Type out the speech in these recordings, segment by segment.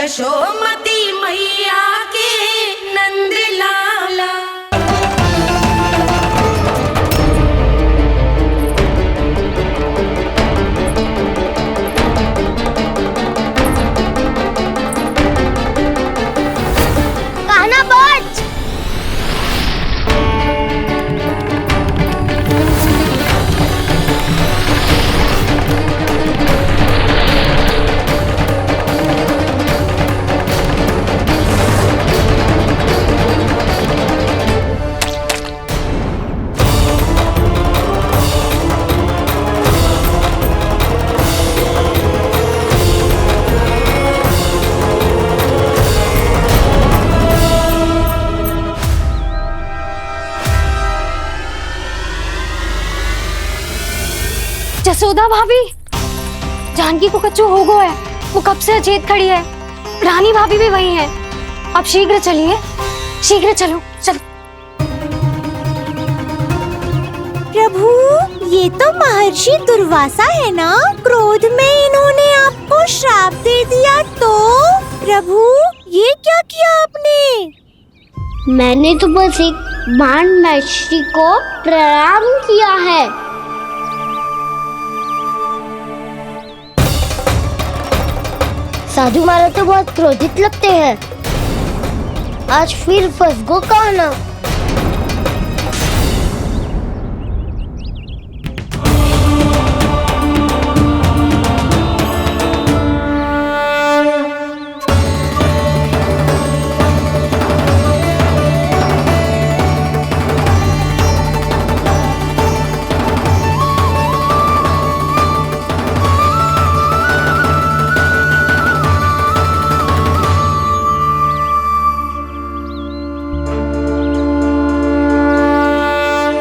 यशोमती मैया के नंद लाला। कान्हा बच। जसोदा भाभी, जानकी को कच्चू हो गया है। वो कब से अचेत खड़ी है। रानी भाभी भी वही है। आप शीघ्र चलिए, शीघ्र चलो चलो। प्रभु, ये तो महर्षि दुर्वासा है ना? क्रोध में इन्होंने आपको श्राप दे दिया तो? प्रभु, ये क्या किया आपने? मैंने तो बस एक बाण महर्षि को प्रणाम किया है। साधु महाराज तो बहुत क्रोधित लगते हैं। आज फिर फंस गो कान्हा।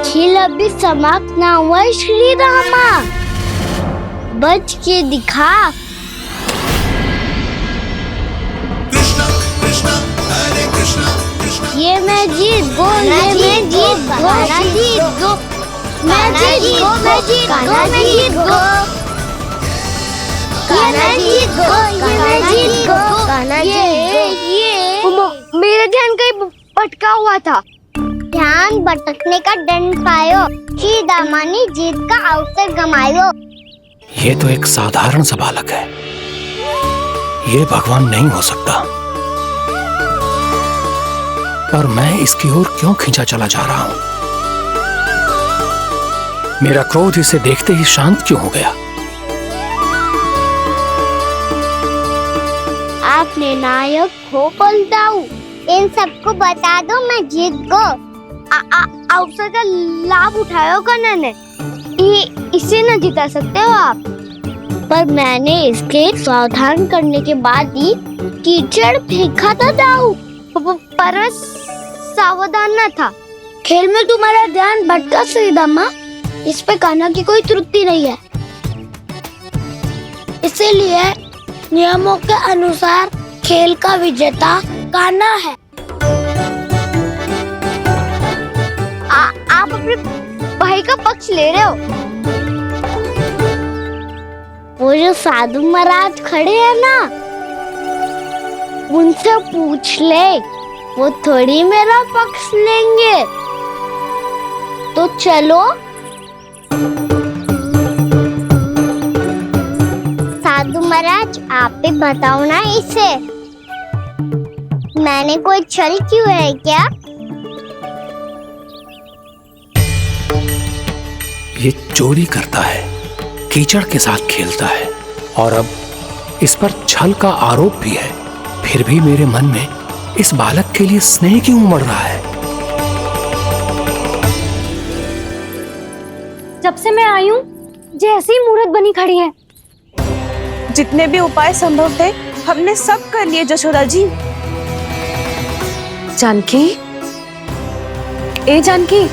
खेल अभी समाप्त ना हुआ है श्री रामा। बच के दिखा। कृष्णा कृष्णा हरे कृष्णा कृष्णा। ये मैं जीत गो, ये मैं जीत गो, जीत गो, मैं जीत गो, मैं जीत गो, मैं जीत गो, ये मैं जीत गो, ये मैं जीत गो। ये मेरा ध्यान कहीं भटका हुआ था। ध्यान भटकने का दंड पायो, श्री दामानी जीत का अवसर गमायो। ये तो एक साधारण सा बालक है। ये भगवान नहीं हो सकता। पर मैं इसकी ओर क्यों खींचा चला जा रहा हूं? मेरा क्रोध इसे देखते ही शांत क्यों हो गया? आपने नायक हो पलटाऊ। इन सबको बता दो मैं जीत गो। अवसर का लाभ उठायो कान्हा ने। इसे न जिता सकते हो आप। पर मैंने इसके सावधान करने के बाद ही कीचड़ फेंका था दाऊ। पर सावधान न था। खेल में तुम्हारा ध्यान भटका श्रीदामा। इस पे कान्हा की कोई त्रुटि नहीं है। इसीलिए नियमों के अनुसार खेल का विजेता कान्हा है। आप अपने भाई का पक्ष ले रहे हो। वो जो साधु महाराज खड़े हैं ना, उनसे पूछ ले। वो थोड़ी मेरा पक्ष लेंगे। तो चलो। साधु महाराज, आप भी बताओ ना इसे। मैंने कोई छल क्यों है क्या? ये चोरी करता है, कीचड़ के साथ खेलता है और अब इस पर छल का आरोप भी है। फिर भी मेरे मन में इस बालक के लिए स्नेह क्यों उमड़ रहा है? जब से मैं आई हूँ, जैसी मूर्त बनी खड़ी है। जितने भी उपाय संभव थे हमने सब कर लिए जशोदा जी। जानकी, ए जानकी,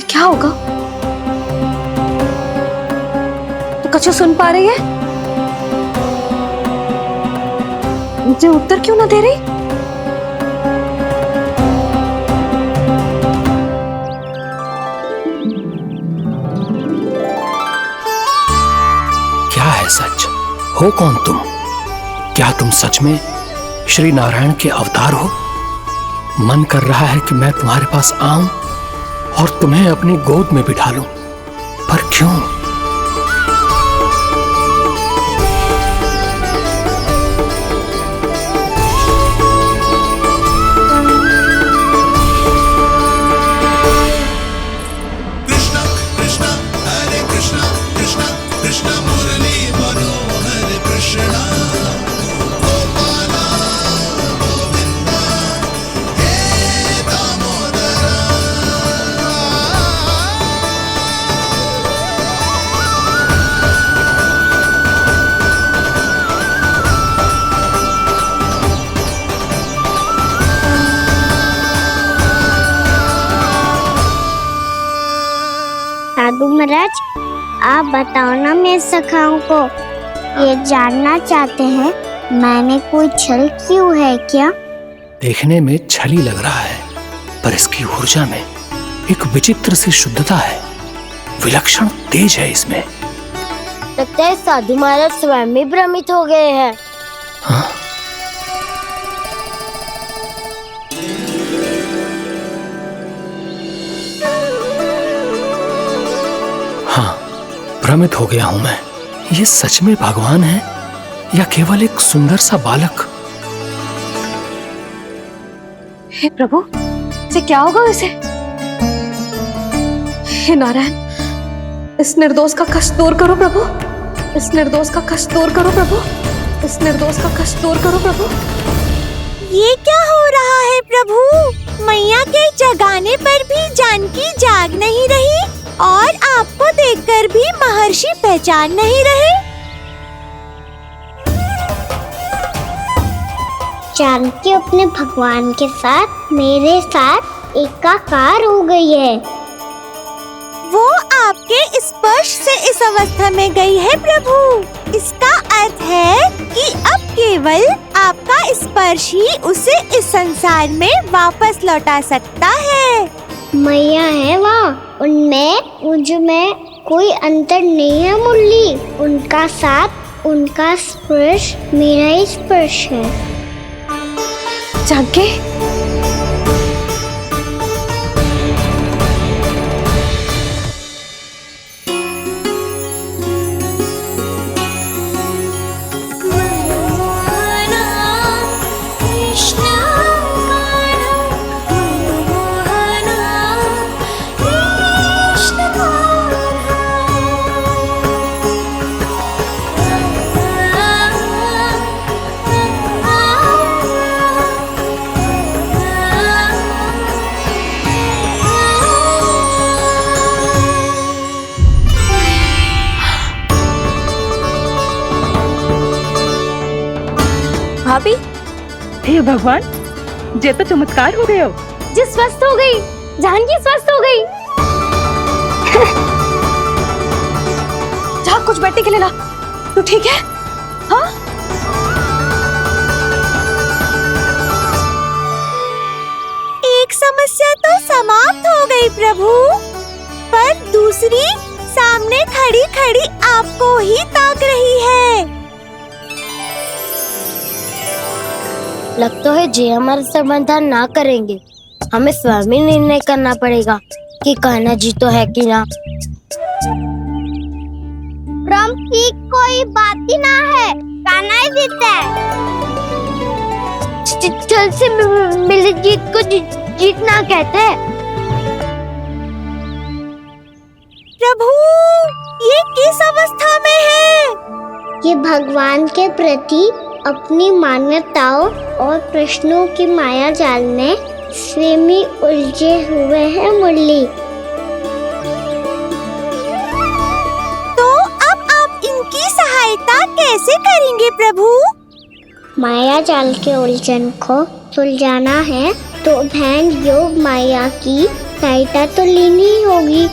क्या होगा? तो कच्चू सुन पा रही है? मुझे उत्तर क्यों ना दे रही? क्या है सच? हो कौन तुम? क्या तुम सच में श्री नारायण के अवतार हो? मन कर रहा है कि मैं तुम्हारे पास आऊं और तुम्हें अपनी गोद में बिठा लूं, पर क्यों? कृष्ण कृष्ण हरे कृष्ण कृष्ण कृष्ण मुरली मनोहर कृष्ण गोपाला गोविंदा हे दामोदरा। साधु महाराज, आप बताओ ना मेरे सखाओं को, ये जानना चाहते हैं मैंने कोई छल क्यों है क्या? देखने में छली लग रहा है, पर इसकी ऊर्जा में एक विचित्र सी शुद्धता है, विलक्षण तेज है इसमें। लगता है साधु महाराज स्वयं ही भ्रमित हो गए हैं। हाँ? हाँ, भ्रमित हो गया हूं मैं। ये सच में भगवान है या केवल एक सुंदर सा बालक? हे प्रभु, इसे क्या होगा वैसे? हे नारायण, इस निर्दोष का कष्ट दूर करो प्रभु, इस निर्दोष का कष्ट दूर करो प्रभु, इस निर्दोष का कष्ट दूर करो प्रभु। ये क्या हो रहा है प्रभु? मैया के जगाने पर भी जानकी जाग नहीं रही और आपको देखकर भी महर्षि पहचान नहीं रहे। जानकी अपने भगवान के साथ मेरे साथ एकाकार हो गई है। वो आपके स्पर्श से इस अवस्था में गई है प्रभु। इसका अर्थ है कि अब केवल आपका स्पर्श ही उसे इस संसार में वापस लौटा सकता है। मैया है वहाँ, उनमें मुझ में कोई अंतर नहीं है मुरली। उनका साथ, उनका स्पर्श मेरा ही स्पर्श है। जानकी, भाभी, हे भगवान, जे तो चमत्कार हो गए हो। जी स्वस्थ हो गई, जानकी स्वस्थ हो गई। जा कुछ बैठने के लिए ला। तू ठीक है? हाँ? एक समस्या तो समाप्त हो गई प्रभु, पर दूसरी सामने खड़ी खड़ी आपको ही ताक रही है। लगता है जी हमारा समाधान ना करेंगे, हमें स्वयं ही निर्णय करना पड़ेगा कि कहना जी तो है कि ना। ब्रह्म की कोई बात ही ना है, कहना ही जीता है। चल से मिली जीत को जीतना कहते हैं। प्रभु, ये किस अवस्था में है? ये भगवान के प्रति अपनी मान्यताओं और प्रश्नों की माया जाल में स्वयं ही उलझे हुए हैं मुरली। तो अब आप इनकी सहायता कैसे करेंगे प्रभु? माया जाल के उलझन को सुलझाना है तो बहन योग माया की सहायता तो लेनी ही होगी।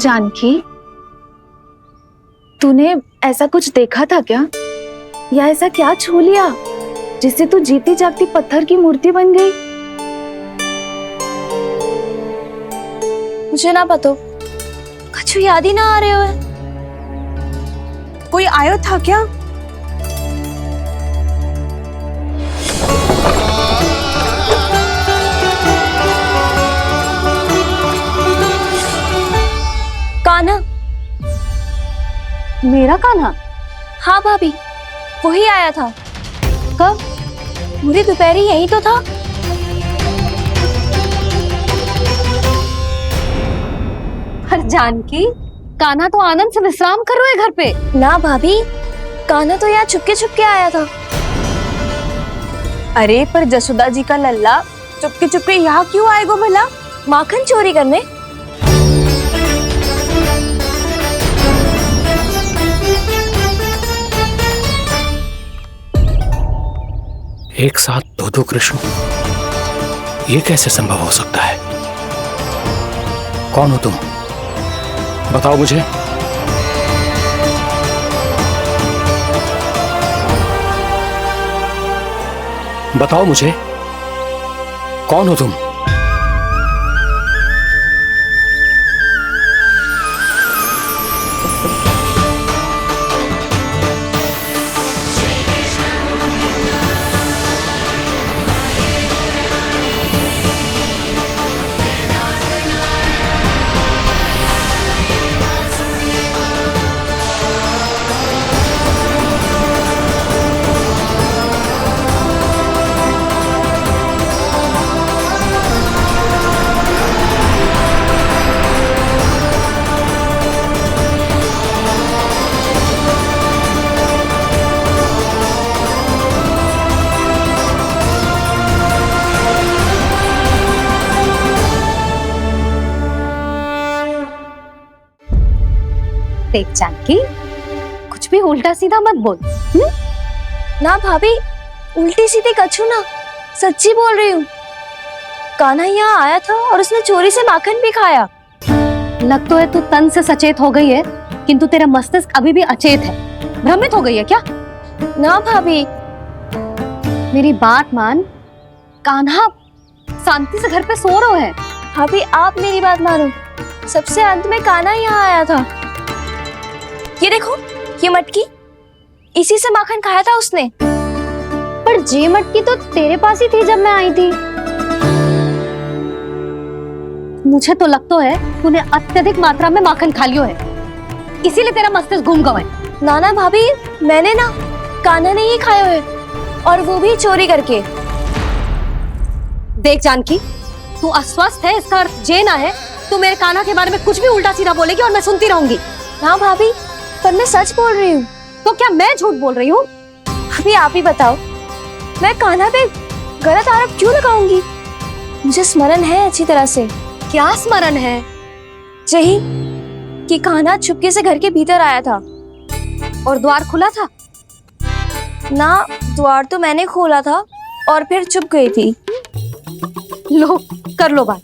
जानकी, तूने ऐसा कुछ देखा था क्या, या ऐसा क्या छू लिया जिससे तू जीती जागती पत्थर की मूर्ति बन गई? मुझे ना पता, कुछ याद ही ना आ रहे हो है। कोई आयो था क्या? कान्हा। मेरा कान्हा? हाँ भाभी, वही आया था। कब? पूरी दोपहर ही यही तो था। हर जानकी, कान्हा तो आनंद से विश्राम कर रहे है घर पे। ना भाभी, कान्हा तो यहाँ छुपके छुपके आया था। अरे पर जसोदा जी का लल्ला चुपके चुपके यहाँ क्यों आएगा भला? माखन चोरी करने? एक साथ दो कृष्ण, ये कैसे संभव हो सकता है? कौन हो तुम? बताओ मुझे। बताओ मुझे, कौन हो तुम? देख जानकी, कुछ भी उल्टा सीधा मत बोल। ना भाभी, उल्टी सीधी कछू ना, सच्ची बोल रही हूँ। कान्हा यहाँ आया था और उसने चोरी से माखन भी खाया। लग तो है तू तन से सचेत हो गई है, किंतु तेरा मस्तिष्क अभी भी अचेत है। भ्रमित हो गई है क्या? ना भाभी, मेरी बात मान, कान्हा शांति से घर पे सो रहा है। भाभी आप मेरी बात मानो, सबसे अंत में कान्हा यहाँ आया था। ये देखो, ये मटकी, इसी से माखन खाया था उसने। पर जे मटकी तो तेरे पास ही थी जब मैं आई थी। मुझे तो लगता है तूने अत्यधिक मात्रा में माखन खा लियो है, इसीलिए तेरा मस्तिष्क घूम गया है। नाना भाभी, मैंने ना, कान्हा ने ही खाया है, और वो भी चोरी करके। देख जानकी, तू अस्वस्थ है, इसका अर्थ जे ना है तू मेरे कान्हा के बारे में कुछ भी उल्टा सीधा बोलेगी और मैं सुनती रहूंगी। ना भाभी, पर मैं सच बोल रही हूँ। तो क्या मैं झूठ बोल रही हूँ? अभी आप ही बताओ, मैं कान्हा पे गलत आरोप क्यों लगाऊंगी? मुझे स्मरण है अच्छी तरह से। क्या स्मरण है? यही कि कान्हा चुपके से घर के भीतर आया था। और द्वार खुला था? ना, द्वार तो मैंने खोला था और फिर चुप गई थी। लो, कर लो बात।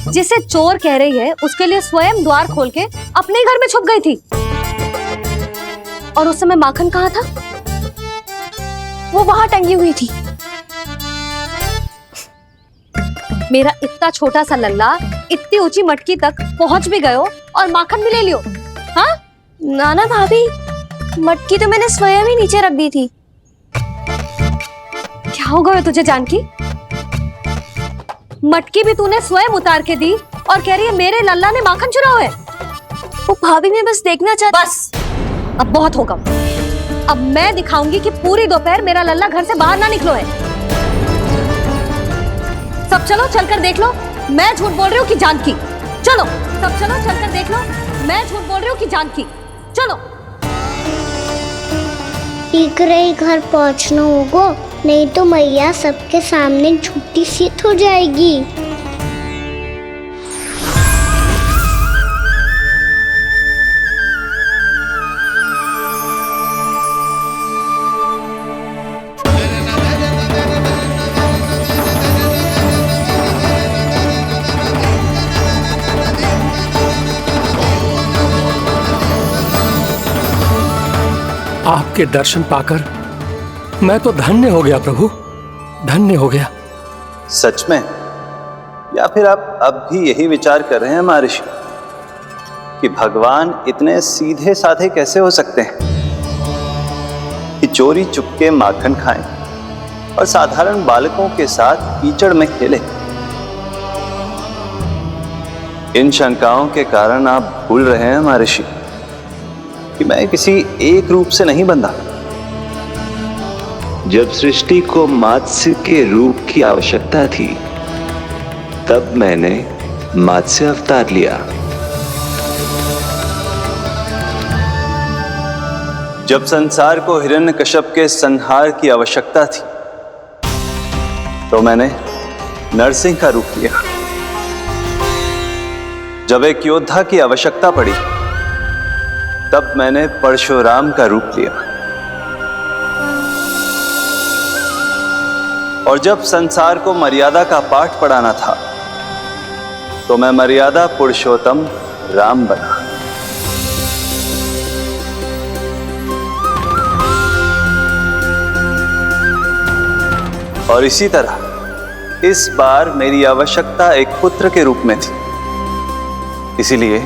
जिसे चोर कह रही है उसके लिए स्वयं द्वार खोल के अपने घर में छुप गई थी। और उस समय माखन कहाँ था? वो वहां टंगी हुई थी। मेरा इतना छोटा सा लल्ला इतनी ऊंची मटकी तक पहुंच भी गयो और माखन भी ले लियो। हाँ? नाना भाभी, मटकी तो मैंने स्वयं ही नीचे रख दी थी। क्या हो गया तुझे जानकी? मटकी भी तूने स्वयं उतार के दी और कह रही है मेरे लल्ला ने माखन चुराया है। वो भाभी मैं बस देखना चाहती। बस, अब बहुत होगा। अब मैं दिखाऊंगी कि पूरी दोपहर मेरा लल्ला घर से बाहर ना निकलो है। सब चलो, चलकर देख लो मैं झूठ बोल रही हूँ कि जानकी। चलो सब चलो, चलकर देख लो मैं झूठ बोल रही हूँ कि जानकी। चलो। शीघ्र ही घर पहुंचना होगा, नहीं तो मैया सबके सामने झूठी सिद्ध हो जाएगी। आपके दर्शन पाकर मैं तो धन्य हो गया प्रभु, धन्य हो गया। सच में? या फिर आप अब भी यही विचार कर रहे हैं महर्षि कि भगवान इतने सीधे साधे कैसे हो सकते हैं कि चोरी चुपके माखन खाएं और साधारण बालकों के साथ कीचड़ में खेले? इन शंकाओं के कारण आप भूल रहे हैं महर्षि कि मैं किसी एक रूप से नहीं बंधा। जब सृष्टि को मत्स्य के रूप की आवश्यकता थी तब मैंने मत्स्य अवतार लिया। जब संसार को हिरण्यकश्यप के संहार की आवश्यकता थी तो मैंने नरसिंह का रूप लिया। जब एक योद्धा की आवश्यकता पड़ी तब मैंने परशुराम का रूप लिया। और जब संसार को मर्यादा का पाठ पढ़ाना था तो मैं मर्यादा पुरुषोत्तम राम बना। और इसी तरह इस बार मेरी आवश्यकता एक पुत्र के रूप में थी, इसीलिए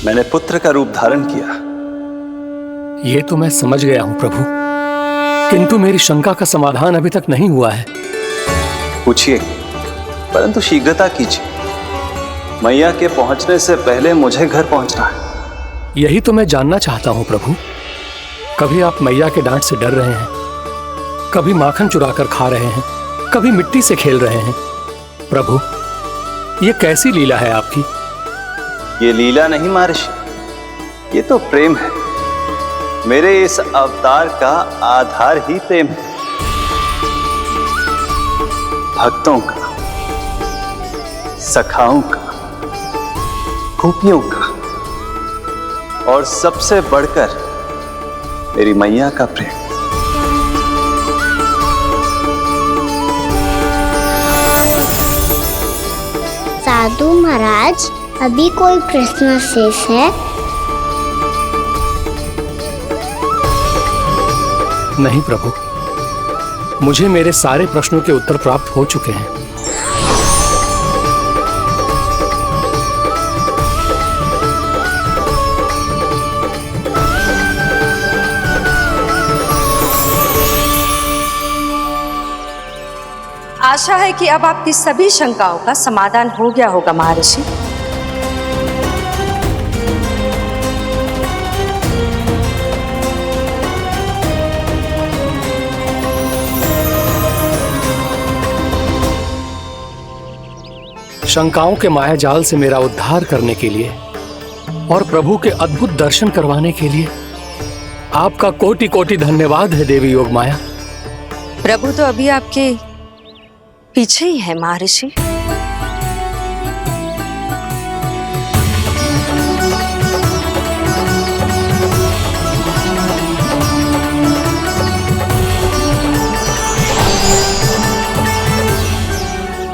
मैंने पुत्र का रूप धारण किया। ये तो मैं समझ गया हूं प्रभु, किंतु मेरी शंका का समाधान अभी तक नहीं हुआ है। पूछिए, परंतु शीघ्रता कीजिए। मैया के पहुंचने से पहले मुझे घर पहुंचना है। यही तो मैं जानना चाहता हूं प्रभु। कभी आप मैया के डांट से डर रहे हैं, कभी माखन चुराकर खा रहे हैं, कभी मिट्टी से खेल रहे हैं। प्रभु, ये कैसी लीला है आपकी? ये लीला नहीं महर्षि, ये तो प्रेम है। मेरे इस अवतार का आधार ही प्रेम है। भक्तों का, सखाओं का, गोपियों का और सबसे बढ़कर मेरी मैया का प्रेम। साधु महाराज, अभी कोई प्रश्न शेष है? नहीं प्रभु, मुझे मेरे सारे प्रश्नों के उत्तर प्राप्त हो चुके हैं। आशा है कि अब आपकी सभी शंकाओं का समाधान हो गया होगा महर्षि। शंकाओं के मायाजाल से मेरा उद्धार करने के लिए और प्रभु के अद्भुत दर्शन करवाने के लिए आपका कोटि कोटि धन्यवाद है देवी योगमाया। प्रभु तो अभी आपके पीछे ही है महर्षि।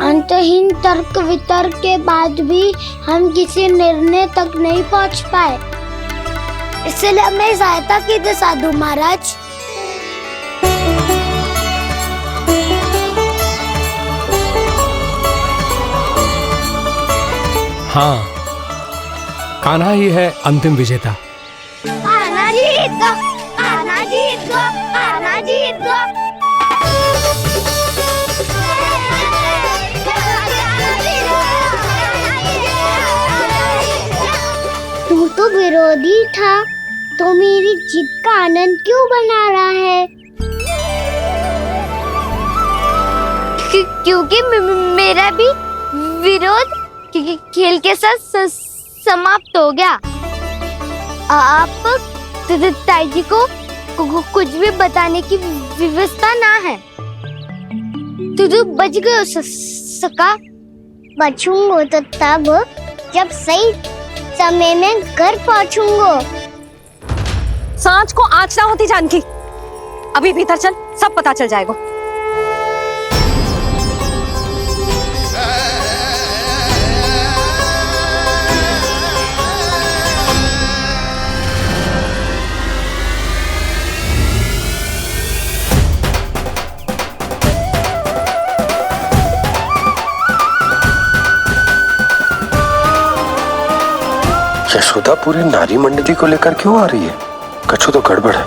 अंतहीन तर्क वितर्क के बाद भी हम किसी निर्णय तक नहीं पहुंच पाए, इसलिए हमें सहायता कीजिए साधु महाराज। हाँ, कान्हा ही है अंतिम विजेता। कान्हा जीत गो, कान्हा जीत गो, कान्हा जीत गो। तू तो विरोधी था, तो मेरी जीत का आनंद क्यों बना रहा है? क्योंकि मेरा भी विरोध खेल के साथ समाप्त हो गया। आप ताई जी को कुछ भी बताने की व्यवस्था ना है। तू बच गए सका। बचूंगा तो तब जब सही समय में घर पहुंचूंगा। सांच को आँच ना होती जानकी, अभी भीतर चल, सब पता चल जाएगा। यशोदा पूरी नारी मंडली को लेकर क्यों आ रही है? कछु तो गड़बड़ है।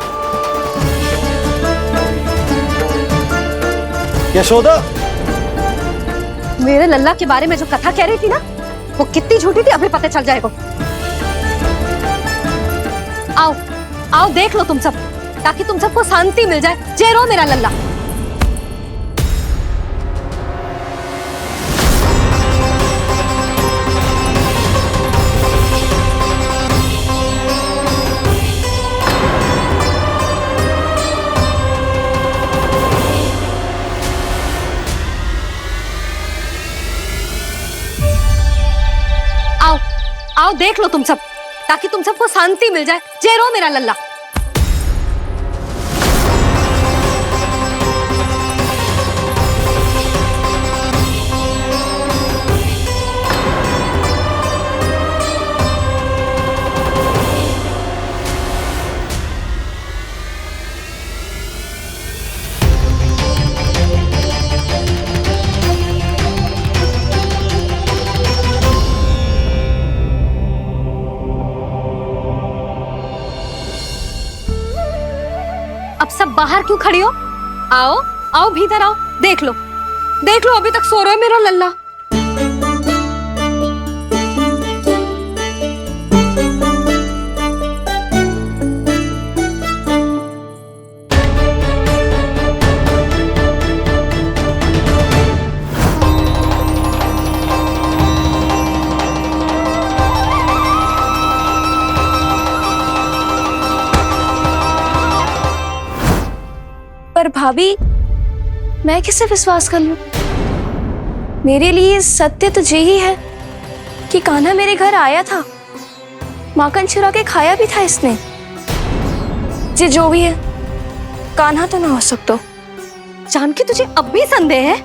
यशोदा, मेरे लल्ला के बारे में जो कथा कह रही थी ना, वो कितनी झूठी थी अभी पता चल जाएगा। आओ आओ देख लो तुम सब, ताकि तुम सबको शांति मिल जाए। जय रो मेरा लल्ला। आओ आओ देख लो तुम सब, ताकि तुम सबको शांति मिल जाए। जय रो मेरा लल्ला। अब सब बाहर क्यों खड़ी हो? आओ आओ भीतर आओ, देख लो अभी तक सो रहा है मेरा लल्ला। पर भाभी, मैं किसे विश्वास कर लूं? मेरे लिए सत्य तो यही है कि कान्हा मेरे घर आया था, माखन चुरा के खाया भी था इसने। ये जो भी है, कान्हा तो ना हो सकता। जानकी तुझे अब भी संदेह है?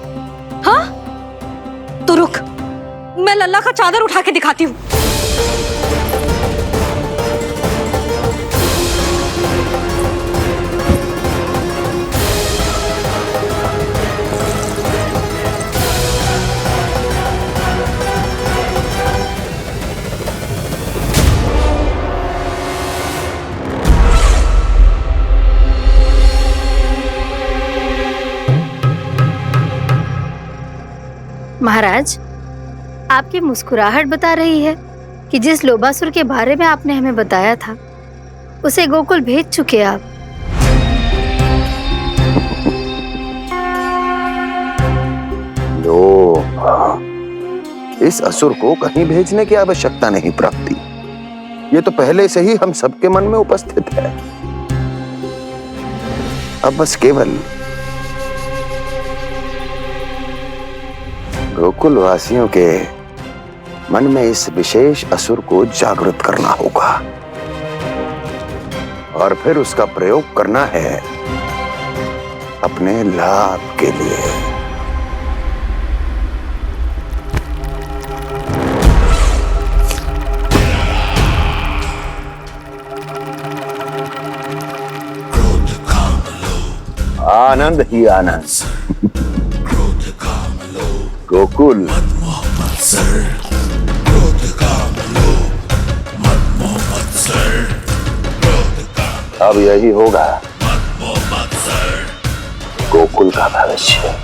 हाँ तो रुक, मैं लल्ला का चादर उठा के दिखाती हूँ। महाराज, आपकी मुस्कुराहट बता रही है कि जिस लोबासुर के बारे में आपने हमें बताया था, उसे गोकुल भेज चुके आप। लो, इस असुर को कहीं भेजने की आवश्यकता नहीं प्राप्ति। ये तो पहले से ही हम सबके मन में उपस्थित है। अब बस केवल गोकुल वासियों के मन में इस विशेष असुर को जागृत करना होगा और फिर उसका प्रयोग करना है अपने लाभ के लिए। आनंद ही आनंद। गोकुल अब यही होगा गोकुल का भविष्य।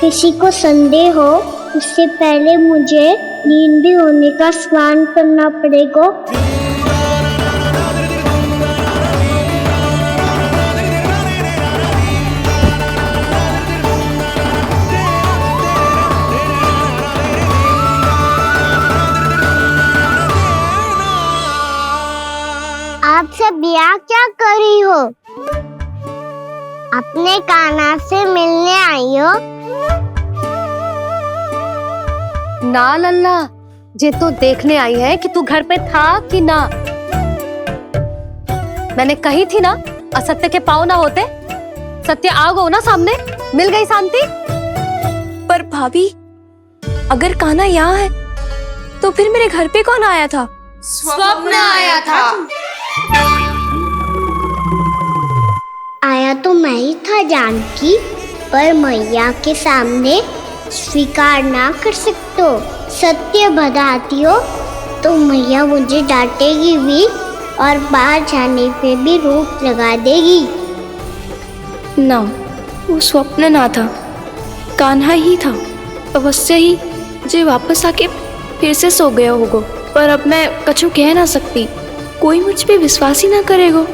किसी को संदेह हो, उससे पहले मुझे नींद भी होने का स्नान करना पड़ेगा। आप सब यहाँ क्या कर रही हो? अपने कान्हा से मिलने आई हो? ना लल्ला, जे तो देखने आई है कि तू घर पे था कि ना। मैंने कही थी ना, असत्य के पांव ना होते। सत्य आ गो ना सामने, मिल गई शांति। पर भाभी, अगर कान्हा यहाँ है तो फिर मेरे घर पे कौन आया था? स्वप्न आया था। आया तो मैं ही था जानकी, पर मैया के सामने स्वीकार ना कर सकते हो। सत्य बताती हो तो मैया मुझे डांटेगी भी और बाहर जाने पे भी रोक लगा देगी। ना, वो स्वप्न ना था, कान्हा ही था। अवश्य ही जे वापस आके फिर से सो गया होगा। पर अब मैं कछु कह ना सकती, कोई मुझ पे विश्वास ही ना करेगा।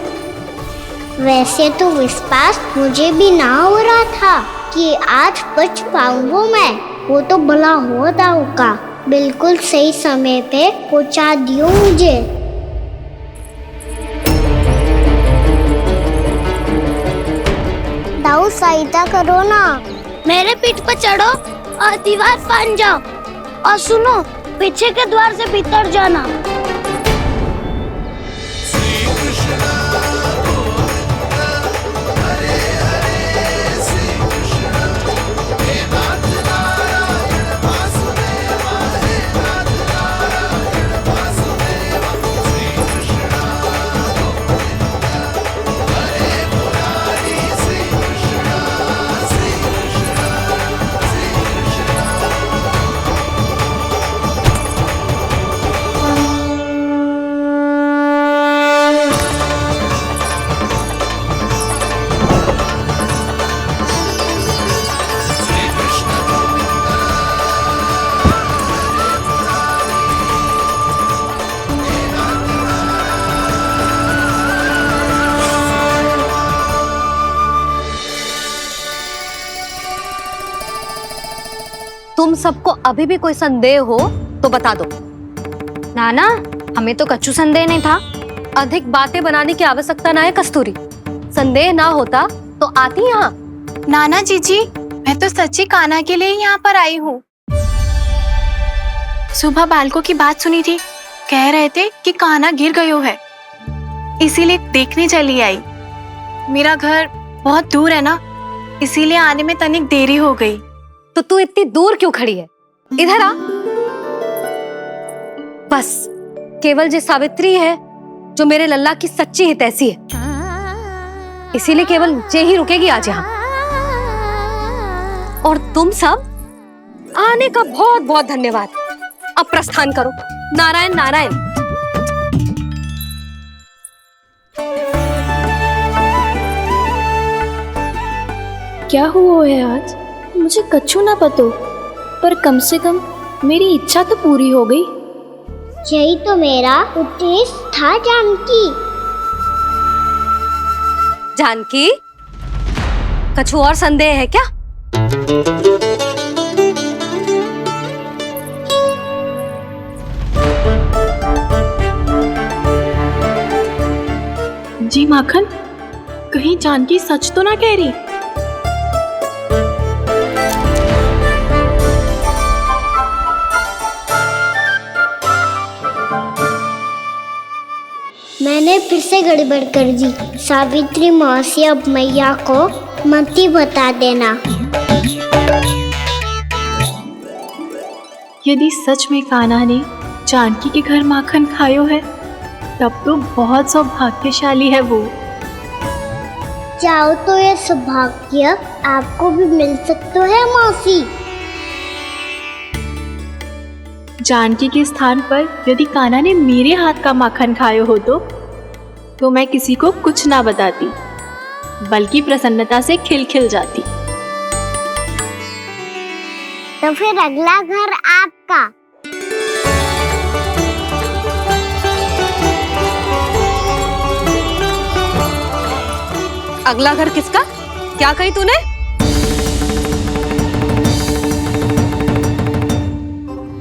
वैसे तो विश्वास मुझे भी ना हो रहा था कि आज बच पाऊंगा मैं। वो तो भला हो दाऊ का, बिल्कुल सही समय पे पहुंचा दियो मुझे। दाऊ सहायता करो ना, मेरे पीठ पर चढ़ो और दीवार फांद जाओ। और सुनो, पीछे के द्वार से भीतर जाना। तुम सबको अभी भी कोई संदेह हो तो बता दो। नाना, हमें तो कच्चू संदेह नहीं था। अधिक बातें बनाने की आवश्यकता ना है कस्तूरी। संदेह ना होता तो आती यहाँ। नाना जीजी, मैं तो सच्ची कान्हा के लिए यहाँ पर आई हूँ। सुबह बालकों की बात सुनी थी, कह रहे थे कि कान्हा गिर गयो है, इसीलिए देखने चली आई। मेरा घर बहुत दूर है ना, इसीलिए आने में तनिक देरी हो गई। तो तू इतनी दूर क्यों खड़ी है? इधर आ। बस केवल जे सावित्री है जो मेरे लल्ला की सच्ची हितैषी है, इसीलिए केवल जे ही रुकेगी आज यहाँ। और तुम सब आने का बहुत बहुत धन्यवाद। अब प्रस्थान करो। नारायण नारायण। क्या हुआ है आज? मुझे कच्छु ना पतो, पर कम से कम मेरी इच्छा तो पूरी हो गई। यही तो मेरा उद्देश्य था जानकी। जानकी, कछु और संदेह है क्या? जी माखन, कहीं जानकी सच तो ना कह रही? मैंने फिर से गड़बड़ कर दी। सावित्री मौसी, अब मैया को मत ही बता देना। यदि सच में कान्हा ने जानकी के घर माखन खायो है, तब तो बहुत सौभाग्यशाली है वो। चाहो तो ये सौभाग्य आपको भी मिल सकता है मौसी। जानकी के स्थान पर यदि कान्हा ने मेरे हाथ का माखन खायो हो तो मैं किसी को कुछ ना बताती, बल्कि प्रसन्नता से खिलखिल जाती। तो फिर अगला घर आपका। अगला घर किसका? क्या कही तूने?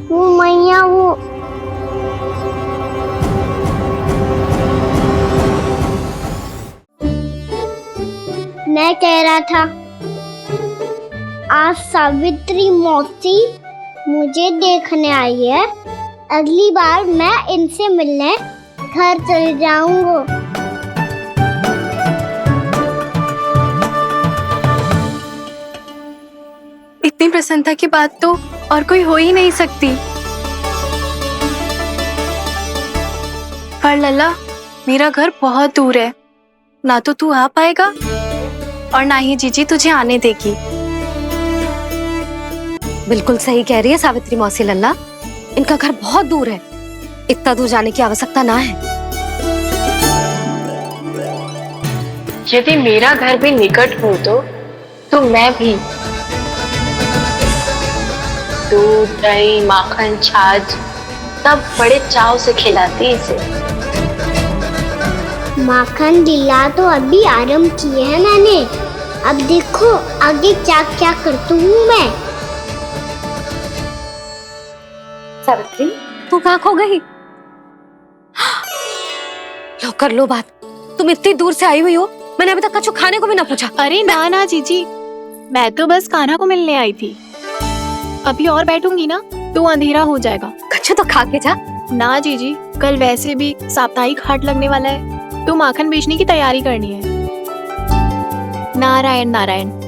वो मैया, वो मैं कह रहा था, आज सावित्री मौसी मुझे देखने आई है। अगली बार मैं इनसे मिलने घर चले जाऊंगा। इतनी प्रसन्नता की बात तो और कोई हो ही नहीं सकती। पर लल्ला, मेरा घर बहुत दूर है, ना तो तू आ पाएगा और ना ही जीजी तुझे आने देगी। बिल्कुल सही कह रही है सावित्री मौसी लल्ला, इनका घर बहुत दूर है, इतना दूर जाने की आवश्यकता ना है। यदि मेरा घर भी निकट हो तो मैं भी दूध, दही, माखन, छाछ सब बड़े चाव से खिलाती इसे। माखन लीला तो अभी आरंभ की है मैंने, अब देखो आगे क्या क्या करती हूँ मैं। सावित्री, तू कहाँ खो गई? लो कर लो बात, तुम इतनी दूर से आई हुई हो, मैंने अभी तक कछु खाने को भी ना पूछा। अरे ना ना जीजी, मैं तो बस कान्हा को मिलने आई थी। अभी और बैठूंगी ना तो अंधेरा हो जाएगा। कछु तो खा के जा। ना जीजी, कल वैसे भी साप्ताहिक हाट लगने वाला है, तो माखन बेचने की तैयारी करनी है। नारायण नारायण।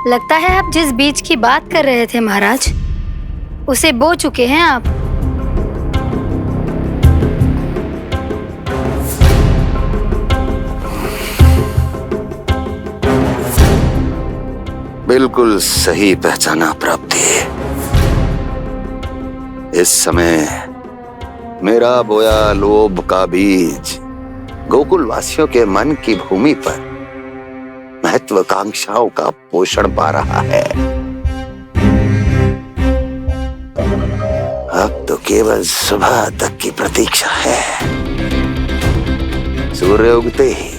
लगता है आप जिस बीज की बात कर रहे थे महाराज, उसे बो चुके हैं आप। बिल्कुल सही पहचाना प्राप्ति। इस समय मेरा बोया लोभ का बीज गोकुल वासियों के मन की भूमि पर महत्वाकांक्षाओं का पोषण पा रहा है। अब तो केवल सुबह तक की प्रतीक्षा है। सूर्य उगते ही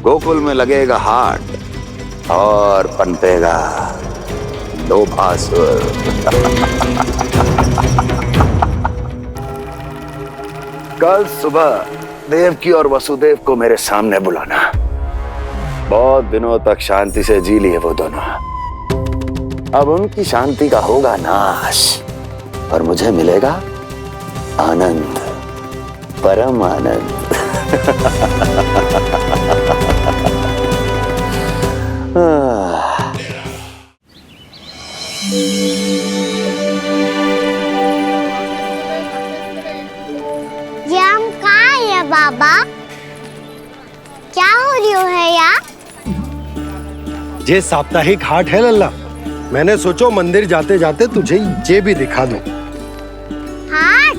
गोकुल में लगेगा हाट और पनपेगा लोभासुर। कल सुबह देवकी और वसुदेव को मेरे सामने बुलाना। बहुत दिनों तक शांति से जी लिए वो दोनों, अब उनकी शांति का होगा नाश और मुझे मिलेगा आनंद, परम आनंद। ये हम कहाँ है बाबा? क्या हो रही है यार? ये साप्ताहिक हाट है लल्ला, मैंने सोचो मंदिर जाते जाते तुझे ये भी दिखा दूं। हाट?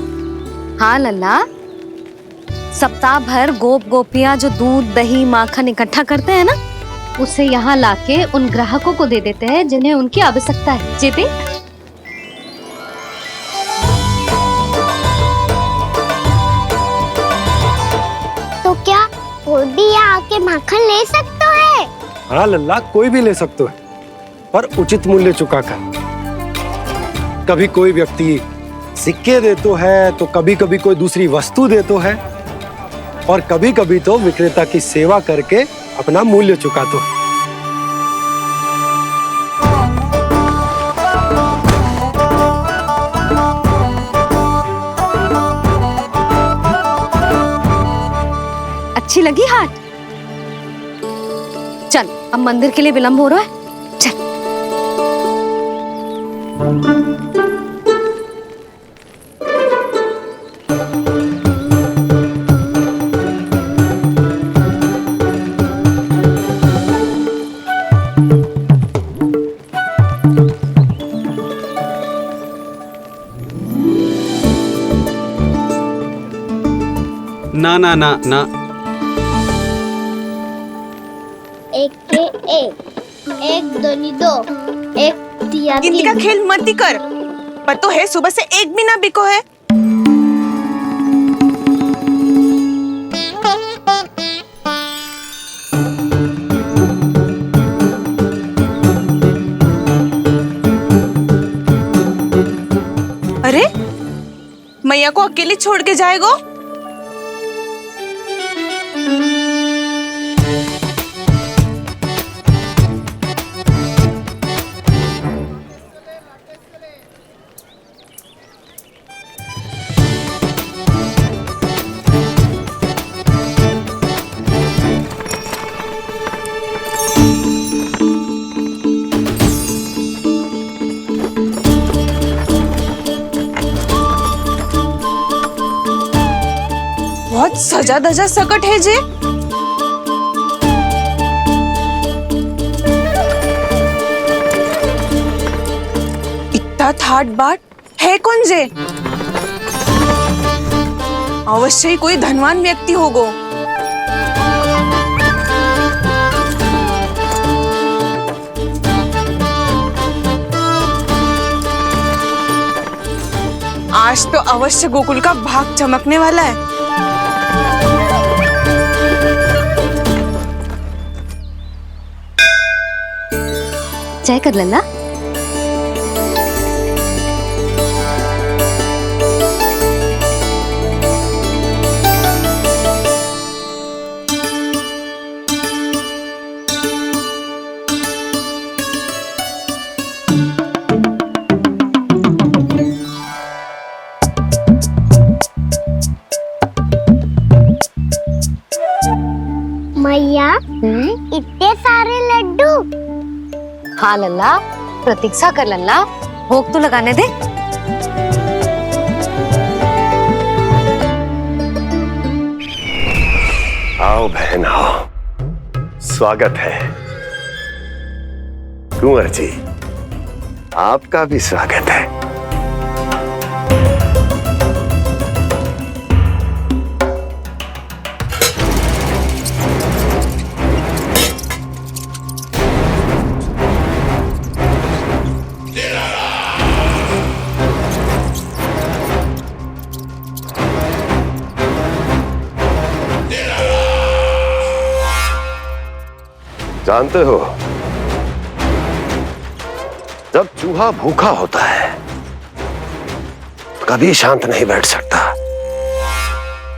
हाँ लल्ला, सप्ताह भर गोप गोपियां जो दूध, दही, माखन इकट्ठा करते हैं ना, उसे यहाँ लाके उन ग्राहकों को दे देते हैं जिन्हें उनकी आवश्यकता है। जी देख। तो क्या कोई भी यहाँ आके माखन ले सकता है? हाँ लल्ला, कोई भी ले सकते है, पर उचित मूल्य चुकाकर। कभी कोई व्यक्ति सिक्के दे तो है, तो कभी कभी कोई दूसरी वस्तु दे तो है, और कभी कभी तो विक्रेता की सेवा करके अपना मूल्य चुका तो है। अच्छी लगी हाट? चल, अब मंदिर के लिए विलंब हो रहा है, चल। ना ना ना ना, एक के एक दोनी दो, एक दिया गिनती का खेल मत ही कर, पतो है सुबह से एक भी ना बिको है। अरे मैया को अकेली छोड़ के जाएगो? बहुत सजा धजा सकट है जे। इतना थाट बाट है कौन जे? अवश्य ही कोई धनवान व्यक्ति होगो। आज तो अवश्य गोकुल का भाग चमकने वाला है। चाय कर लल्ला। मैया इतने सारे लड्डू। हाँ लल्ला, प्रतीक्षा कर लल्ला, भोग तो लगाने दे। आओ बहन आओ, स्वागत है। कुंवर जी, आपका भी स्वागत है। जानते हो, जब चूहा भूखा होता है तो कभी शांत नहीं बैठ सकता।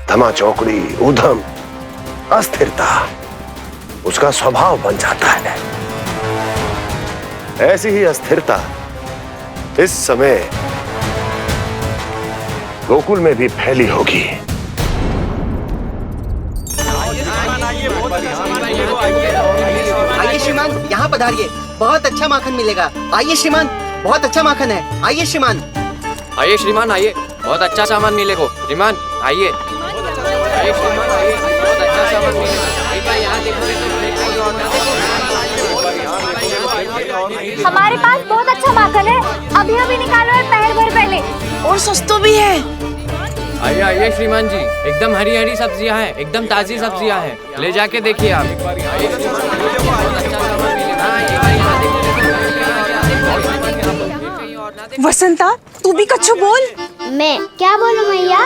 धमा चौकड़ी, उधम, अस्थिरता उसका स्वभाव बन जाता है। ऐसी ही अस्थिरता इस समय गोकुल में भी फैली होगी। आइए श्रीमान, यहाँ पधारिए, बहुत अच्छा माखन मिलेगा। आइए श्रीमान, बहुत अच्छा माखन है। आइए श्रीमान। आइए श्रीमान, आइए, बहुत अच्छा सामान मिलेगा। श्रीमान आइए, आइए श्रीमान, आइए, बहुत अच्छा सामान मिलेगा। यहाँ हमारे पास बहुत अच्छा माखन है, अभी अभी निकालो है, पहर भर पहले। और सस्ता भी है। आइए आइए श्रीमान जी, एकदम हरी हरी सब्जियां हैं, एकदम ताजी सब्जियां हैं, ले जाके देखिए आप। वसंता, तू भी कच्छु बोल। मैं क्या बोलूं मैया?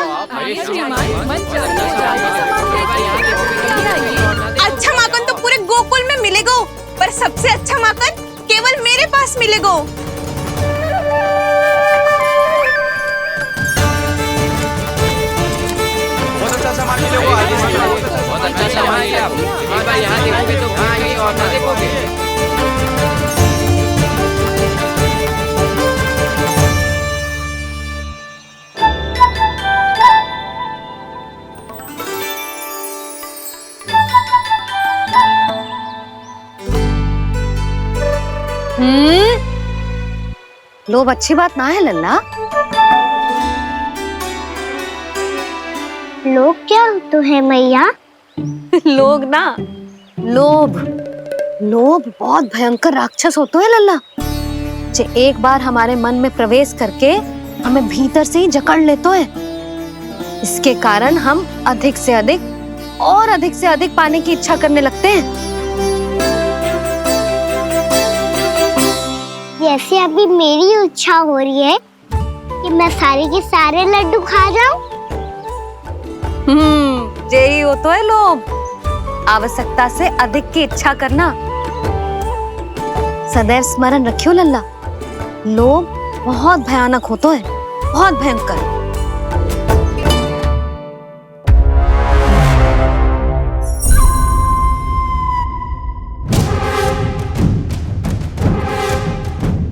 अच्छा माखन तो पूरे गोकुल में मिलेगा, पर सबसे अच्छा माखन केवल मेरे पास मिलेगा। बहुत अच्छा सामान है आप। यहाँ देखोगे तो कहीं और ना देखोगे। लोभ अच्छी बात ना है लल्ला। लोग क्या तो है मैया? लोग ना, लोभ। लोभ बहुत भयंकर राक्षस होता है लल्ला, जो एक बार हमारे मन में प्रवेश करके हमें भीतर से ही जकड़ लेता है। इसके कारण हम अधिक से अधिक और अधिक से अधिक पाने की इच्छा करने लगते हैं। जैसे अभी मेरी इच्छा हो रही है कि मैं सारे के सारे लड्डू खा जाऊं। यही हो तो है लोभ, आवश्यकता से अधिक की इच्छा करना। सदैव स्मरण रखियो लल्ला, लोभ बहुत भयानक होता है, बहुत भयंकर।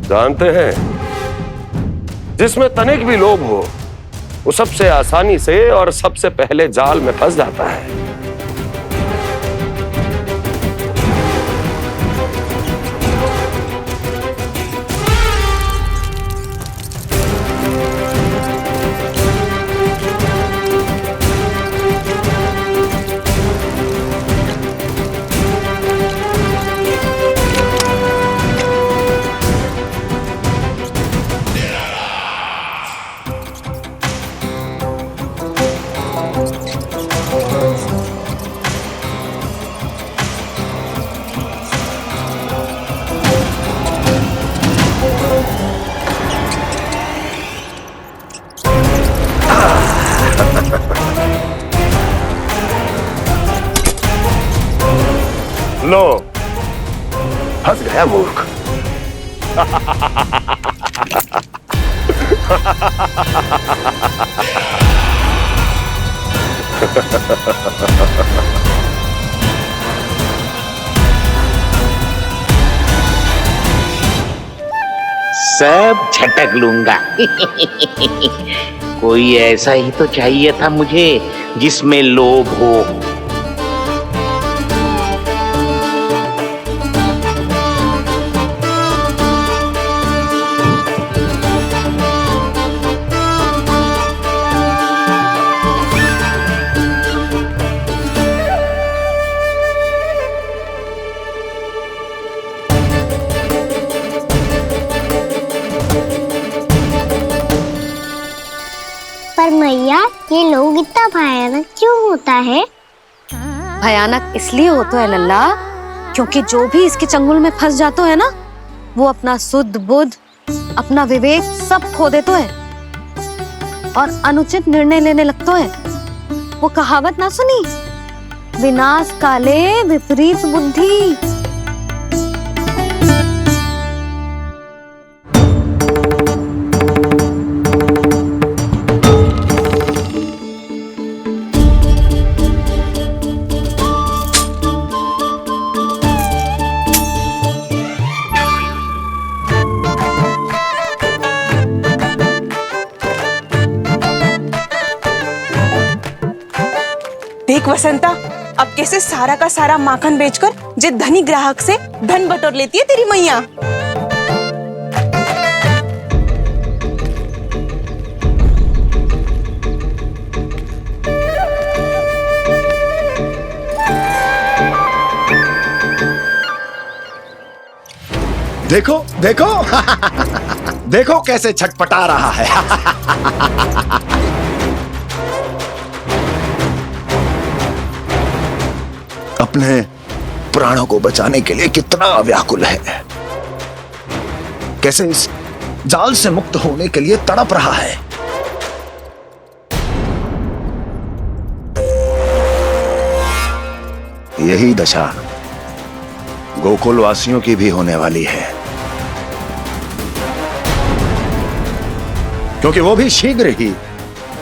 जानते हैं, जिसमें तनिक भी लोभ हो वो सबसे आसानी से और सबसे पहले जाल में फंस जाता है। लो, फंस गया मूर्ख। सब झटक लूंगा। कोई ऐसा ही तो चाहिए था मुझे जिसमें लोभ हो। पर मैया, ये लोग इतना भयानक क्यों होता है? भयानक इसलिए होता है लल्ला, क्योंकि जो भी इसके चंगुल में फंस जाता है ना, वो अपना शुद्ध बुद्ध, अपना विवेक सब खो देता है और अनुचित निर्णय लेने लगता है। वो कहावत ना सुनी, विनाश काले विपरीत बुद्धि। देख वसंता, अब कैसे सारा का सारा माखन बेचकर जिस धनी ग्राहक से धन बटोर लेती है तेरी मैया। देखो देखो देखो कैसे छटपटा रहा है। अपने प्राणों को बचाने के लिए कितना व्याकुल है, कैसे इस जाल से मुक्त होने के लिए तड़प रहा है। यही दशा गोकुल वासियों की भी होने वाली है, क्योंकि वो भी शीघ्र ही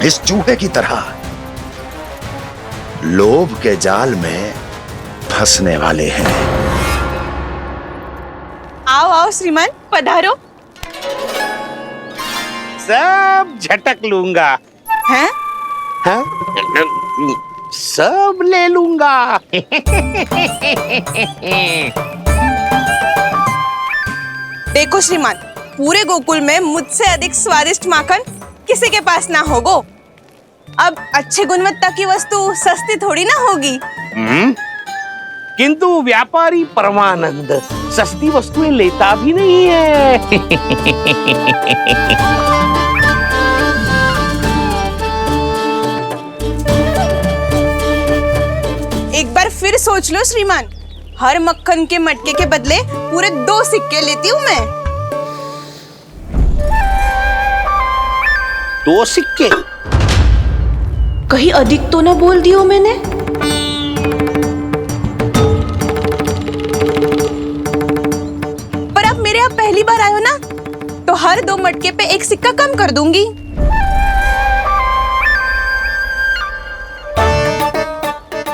इस चूहे की तरह लोभ के जाल में फंसने वाले हैं। आओ आओ श्रीमान, पधारो। सब झटक लूंगा। हैं? हाँ? सब ले लूंगा। देखो श्रीमान, पूरे गोकुल में मुझसे अधिक स्वादिष्ट माखन किसी के पास ना होगो। अब अच्छे गुणवत्ता की वस्तु सस्ती थोड़ी ना होगी। किंतु व्यापारी परमानंद सस्ती वस्तुएं लेता भी नहीं है। एक बार फिर सोच लो श्रीमान, हर मक्खन के मटके के बदले पूरे 2 सिक्के लेती हूँ मैं। 2 सिक्के? कहीं अधिक तो ना बोल दियो मैंने? पर आप मेरे यहाँ पहली बार आए हो ना, तो हर 2 मटके पे 1 सिक्का कम कर दूंगी।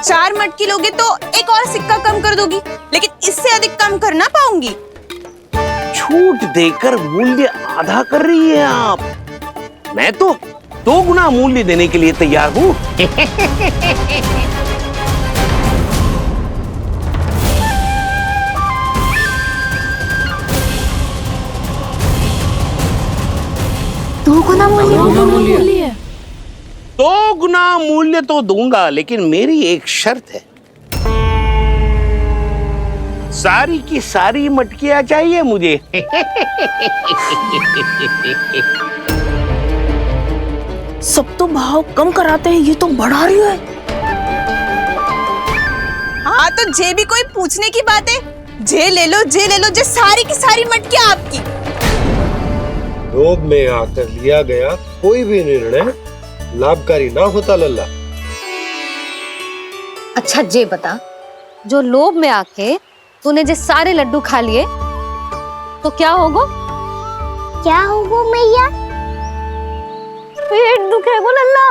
चार मटकी लोगे तो 1 और सिक्का कम कर दोगी, लेकिन इससे अधिक कम कर ना पाऊंगी। छूट देकर मूल्य आधा कर रही है आप। मैं तो 2 गुना मूल्य देने के लिए तैयार हूँ। दो गुना मूल्य? 2 गुना मूल्य तो दूंगा, लेकिन मेरी एक शर्त है। सारी की सारी मटकियां चाहिए मुझे। सब तो भाव कम कराते हैं, ये तो बढ़ा रही है। हाँ तो जे भी कोई पूछने की बात है, जे ले लो, जे सारी की सारी मटकियां आपकी। लोभ में आकर लिया गया कोई भी निर्णय लाभकारी ना होता लल्ला। अच्छा जे बता, जो लोभ में आके तूने जो सारे लड्डू खा लिए तो क्या होगा? क्या होगा मैया? पेट दुखेगा लल्ला।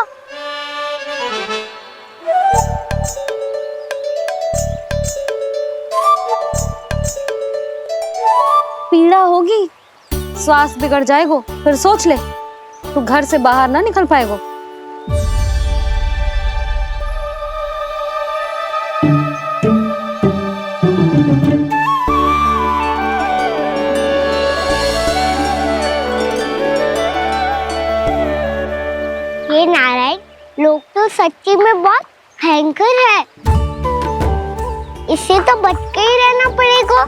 पीड़ा होगी, स्वास्थ्य बिगड़ जाएगा। फिर सोच ले, तू घर से बाहर ना निकल पाएगा। ये नारायण लोग तो सच्ची में बहुत भयंकर है, इससे तो बच के ही रहना पड़ेगा।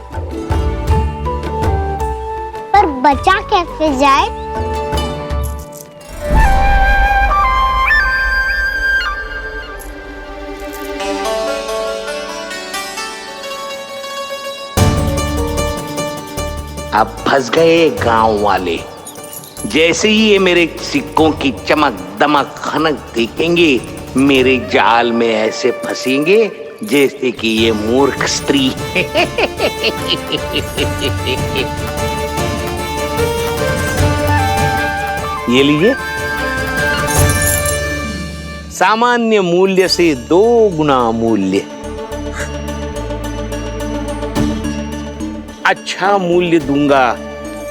पर बचा कैसे जाए? अब फंस गए गांव वाले। जैसे ही ये मेरे सिक्कों की चमक दमक खनक देखेंगे, मेरे जाल में ऐसे फंसेंगे जैसे कि ये मूर्ख स्त्री। ये लीजिए, सामान्य मूल्य से 2 गुना मूल्य। अच्छा मूल्य दूंगा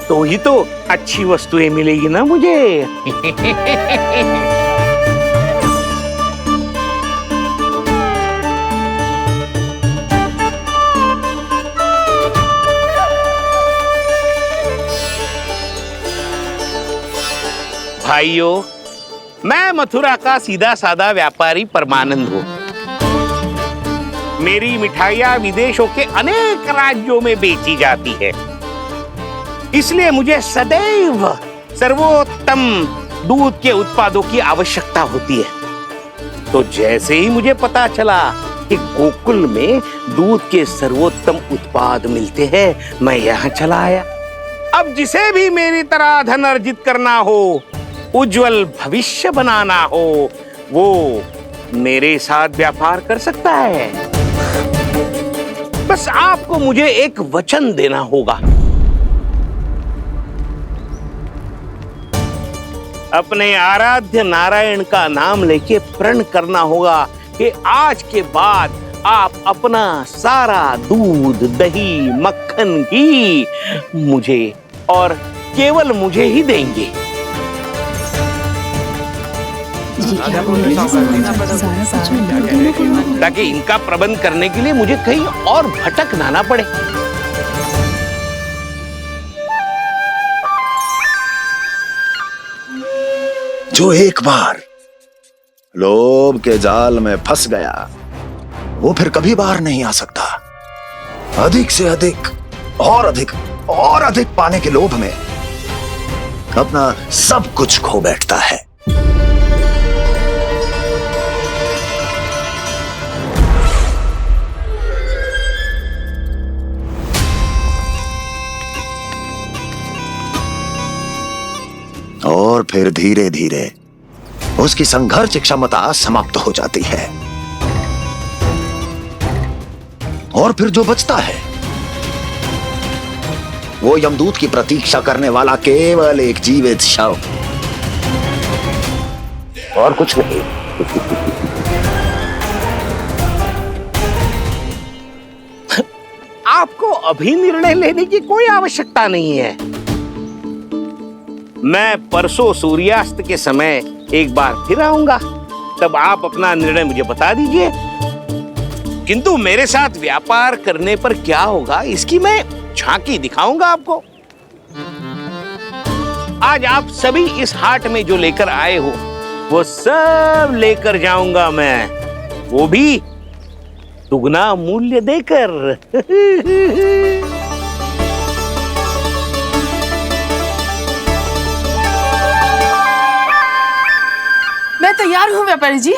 तो ही तो अच्छी वस्तुएं मिलेगी ना मुझे। भाइयों, मैं मथुरा का सीधा साधा व्यापारी परमानंद हूँ। मेरी मिठाइयाँ विदेशों के अनेक राज्यों में बेची जाती है, इसलिए मुझे सदैव सर्वोत्तम दूध के उत्पादों की आवश्यकता होती है। तो जैसे ही मुझे पता चला कि गोकुल में दूध के सर्वोत्तम उत्पाद मिलते हैं, मैं यहाँ चला आया। अब जिसे भी मेरी तरह धन अर्जित करना हो, उज्जवल भविष्य बनाना हो, वो मेरे साथ व्यापार कर सकता है। बस आपको मुझे एक वचन देना होगा। अपने आराध्य नारायण का नाम लेके प्रण करना होगा कि आज के बाद आप अपना सारा दूध, दही, मक्खन, घी मुझे और केवल मुझे ही देंगे। ताकि इनका प्रबंध करने के लिए मुझे कहीं और भटकना ना पड़े। जो एक बार लोभ के जाल में फंस गया, वो फिर कभी बाहर नहीं आ सकता। अधिक से अधिक और अधिक और अधिक पाने के लोभ में अपना सब कुछ खो बैठता है। और फिर धीरे धीरे उसकी संघर्ष क्षमता समाप्त हो जाती है, और फिर जो बचता है वो यमदूत की प्रतीक्षा करने वाला केवल एक जीवित शव, और कुछ नहीं। आपको अभी निर्णय लेने की कोई आवश्यकता नहीं है। मैं परसों सूर्यास्त के समय एक बार फिर आऊंगा, तब आप अपना निर्णय मुझे बता दीजिए। किंतु मेरे साथ व्यापार करने पर क्या होगा, इसकी मैं झांकी दिखाऊंगा आपको। आज आप सभी इस हाट में जो लेकर आए हो, वो सब लेकर जाऊंगा मैं, वो भी दुगना मूल्य देकर। मैं तैयार हूँ व्यापारी जी।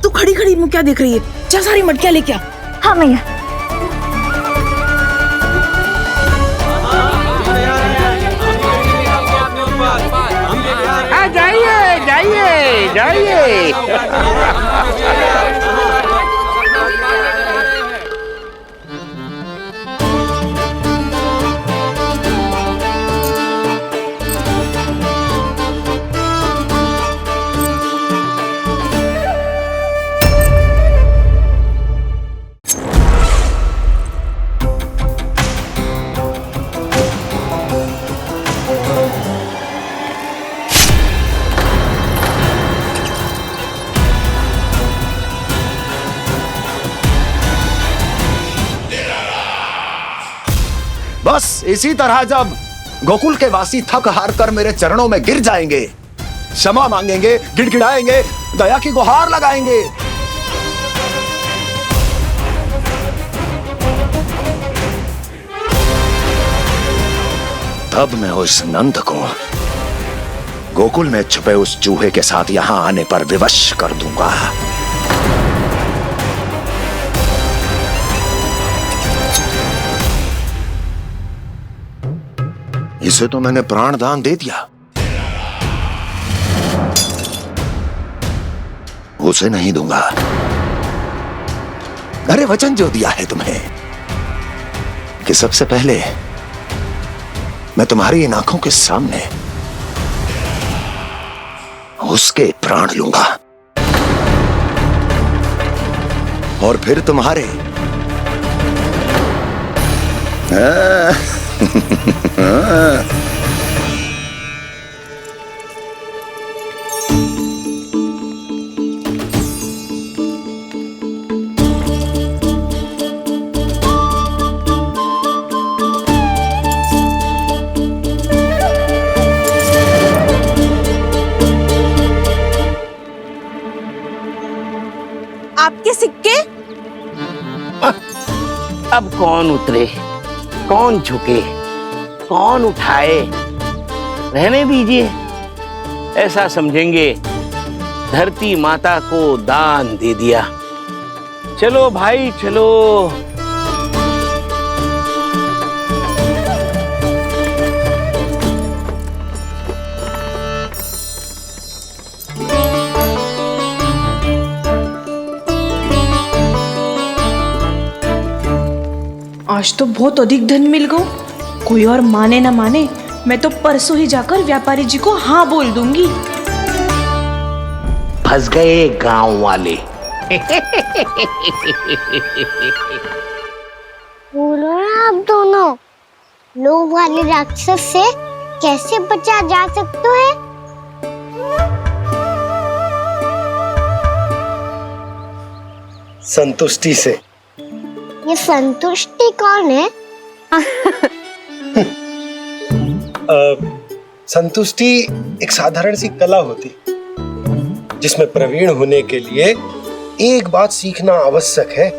तू खड़ी खड़ी मुँह क्या देख रही है? जा सारी मटकियाँ लेके आ। हाँ मैया। जाइए जाइए जाइए। बस इसी तरह जब गोकुल के वासी थक हार कर मेरे चरणों में गिर जाएंगे, क्षमा मांगेंगे, गिड़गिड़ाएंगे, दया की गुहार लगाएंगे, तब मैं उस नंद को गोकुल में छुपे उस चूहे के साथ यहां आने पर विवश कर दूंगा। इसे तो मैंने प्राण दान दे दिया, उसे नहीं दूंगा। अरे वचन जो दिया है तुम्हें कि सबसे पहले मैं तुम्हारी इन आंखों के सामने उसके प्राण लूंगा और फिर तुम्हारे। आपके सिक्के? अब कौन उतरे, कौन झुके, कौन उठाए, रहने दीजिए। ऐसा समझेंगे धरती माता को दान दे दिया। चलो भाई चलो। आज तो बहुत अधिक धन मिल गो। कोई और माने ना माने, मैं तो परसों ही जाकर व्यापारी जी को हाँ बोल दूंगी। फंस गए गांव वाले। बोलो ना आप दोनों, लोभ वाले राक्षस से कैसे बचा जा सकता है? संतुष्टि से। ये संतुष्टि कौन है? संतुष्टि एक साधारण सी कला होती जिसमें प्रवीण होने के लिए एक बात सीखना आवश्यक है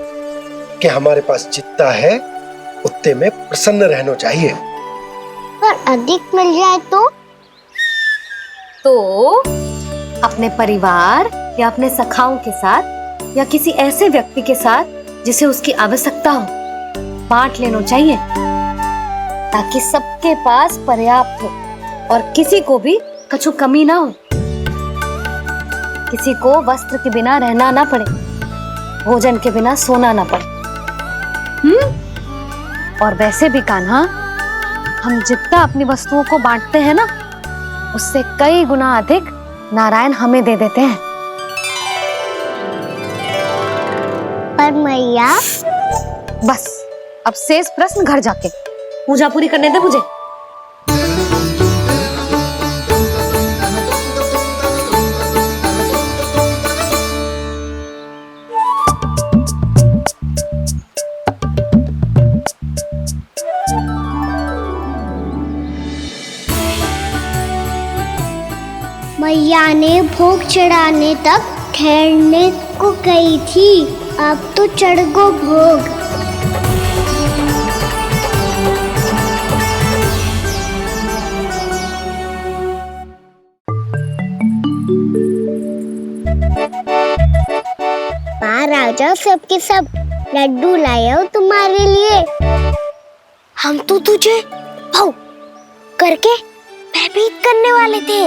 कि हमारे पास जितना है उतने में प्रसन्न रहना चाहिए। पर अधिक मिल जाए तो अपने परिवार या अपने सखाओं के साथ या किसी ऐसे व्यक्ति के साथ जिसे उसकी आवश्यकता हो बांट लेना चाहिए, ताकि सबके पास पर्याप्त हो और किसी को भी कछु कमी ना हो, किसी को वस्त्र के बिना रहना ना पड़े, भोजन के बिना सोना ना पड़े। और वैसे भी कान्हा, हम जितना अपनी वस्तुओं को बांटते हैं ना, उससे कई गुना अधिक नारायण हमें दे देते हैं। पर मैया, बस अब शेष प्रश्न घर जाके पूजा पूरी करने दे मुझे। मैया ने भोग चढ़ाने तक ठहरने को कही थी, अब तो चढ़ गो भोग। बाहर आ जाओ, सबके सब लड्डू लाए हो तुम्हारे लिए। हम तो तुझे भाव करके भयभीत करने वाले थे।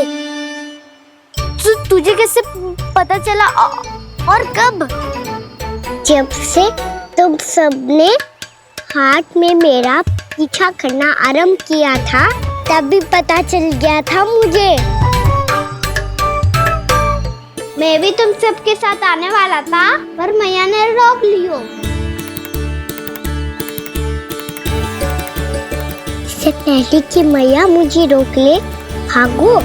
तुझे कैसे पता चला और कब? जब से तुम सबने हाथ में मेरा पीछा करना आरंभ किया था तभी पता चल गया था मुझे। मैं भी तुम सबके साथ आने वाला था पर मैया ने रोक लियो। इससे पहले कि मैया मुझे रोक ले भागो।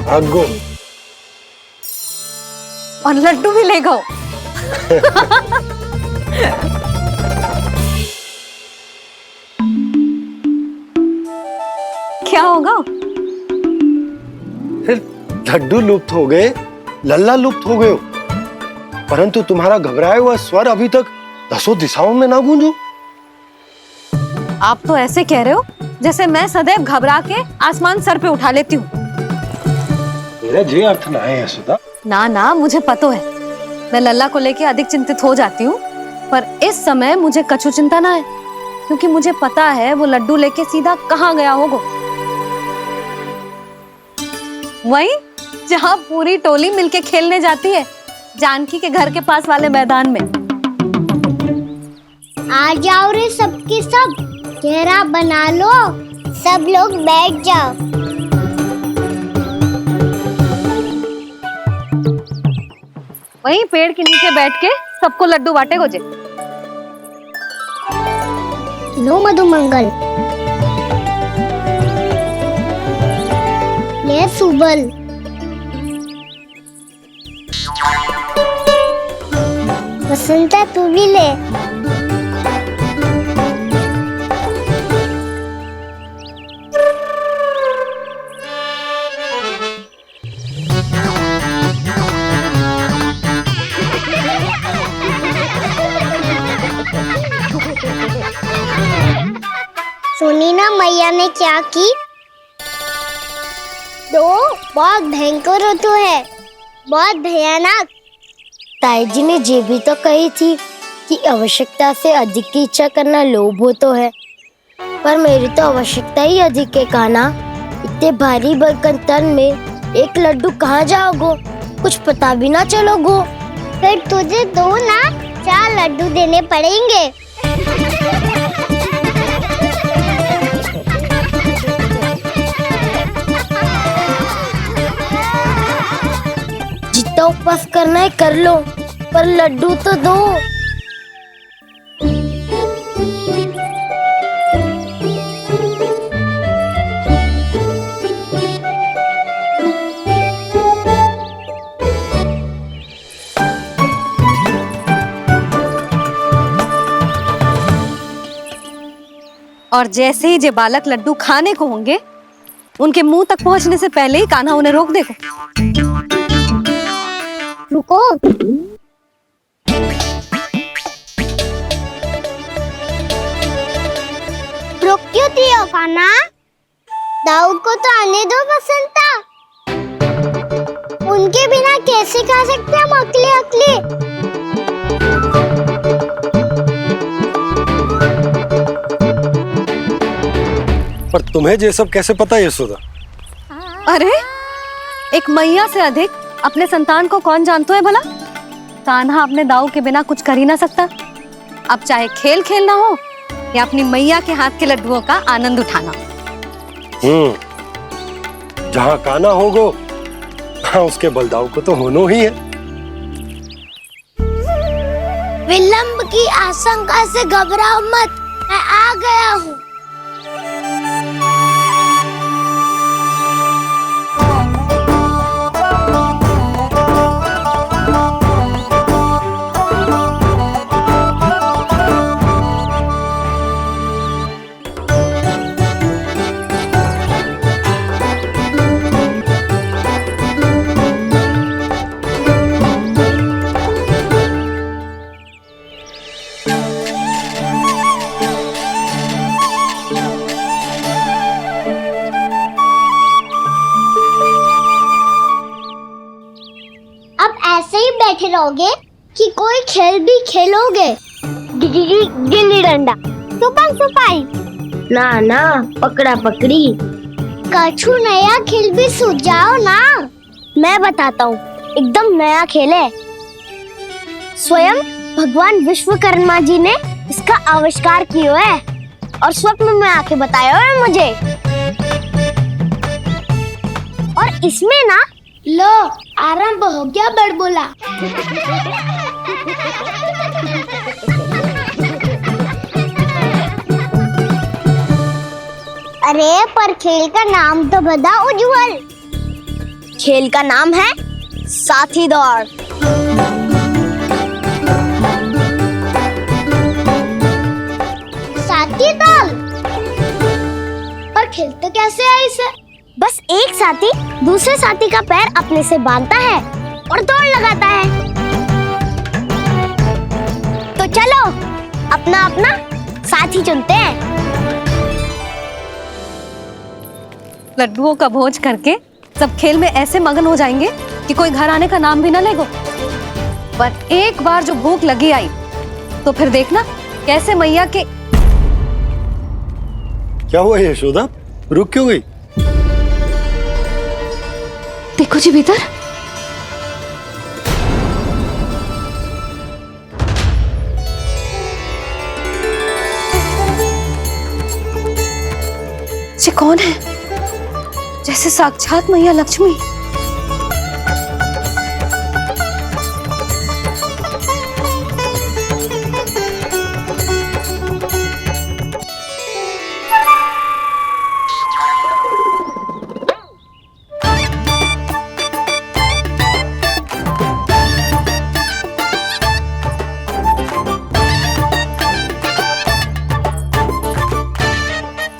भागो और लड्डू भी ले गो। क्या होगा? लड्डू लुप्त हो गए, लल्ला लुप्त हो गए, परंतु तुम्हारा घबराया हुआ स्वर अभी तक 10 दिशाओं में ना गूंजो। आप तो ऐसे कह रहे हो जैसे मैं सदैव घबरा के आसमान सर पे उठा लेती हूँ। मेरा जे अर्थ ना है यशोदा। ना ना, मुझे पता है मैं लल्ला को लेके अधिक चिंतित हो जाती हूँ, पर इस समय मुझे कछु चिंता ना है क्योंकि मुझे पता है वो लड्डू लेके सीधा कहाँ गया होगा। वहीं जहाँ पूरी टोली मिलके खेलने जाती है, जानकी के घर के पास वाले मैदान में। आ जाओ रे सबके सब, घेरा बना लो, सब लोग बैठ जाओ। वहीं पेड़ के नीचे बैठ के सबको लड्डू बांटे गोजे। लो मधुमंगल, ले सुबल, वसंता तू भी ले। सुनी ना मैया ने क्या की? तो बहुत भयंकर ऋतु है, बहुत भयानक। ताई जी ने ये भी तो कही थी कि आवश्यकता से अधिक की इच्छा करना लोभ हो तो है, पर मेरी तो आवश्यकता ही अधिक है। कान्हा, इतने भारी भरकम तन में एक लड्डू कहाँ जाओगो? कुछ पता भी ना चलोगो। फिर तुझे 2 ना 4 लड्डू देने पड़ेंगे। जितना उपवास करना है कर लो, पर लड्डू तो दो। और जैसे ही जे बालक लड्डू खाने को होंगे, उनके मुंह तक पहुंचने से पहले ही कान्हा उन्हें रोक देगा। रुको, रोक क्यों दियो कान्हा? दाऊ को तो आने दो बसंता। उनके बिना कैसे खा सकते हम अकेले अकेले? पर तुम्हें ये सब कैसे पता यशोदा? अरे, एक मैया से अधिक अपने संतान को कौन जानता है भला? कान्हा अपने दाऊ के बिना कुछ कर ही ना सकता। अब चाहे खेल खेलना हो या अपनी मैया के हाथ के लड्डुओं का आनंद उठाना। जहाँ कान्हा होगो, हाँ उसके बलदाऊ को तो होनो ही है। विलंब की आशंका से घबराओ मत, मैं आ गया हूँ। बैठे रहोगे कि कोई खेल भी खेलोगे? गिल्ली डंडा, छुपन छुपाई, ना पकड़ा पकड़ी, कछु नया खेल भी सुझाओ ना। मैं बताता हूँ, एकदम नया खेल है। स्वयं भगवान विश्वकर्मा जी ने इसका आविष्कार किया है और स्वप्न में आके बताया है मुझे। और इसमें ना लो आरंभ हो गया बड़बोला। अरे पर खेल का नाम तो बता उज्जवल। खेल का नाम है साथी दौड़। साथी दौड़? पर खेलते कैसे है इसे? बस एक साथी दूसरे साथी का पैर अपने से बांधता है और दौड़ लगाता है। तो चलो अपना अपना साथी चुनते हैं। लड्डुओं का भोज करके सब खेल में ऐसे मगन हो जाएंगे कि कोई घर आने का नाम भी ना लेगो। पर एक बार जो भूख लगी आई तो फिर देखना कैसे मैया के। क्या हुआ यशोदा, रुक क्यों गई? देखो जी भीतर। ये कौन है? जैसे साक्षात मैया लक्ष्मी।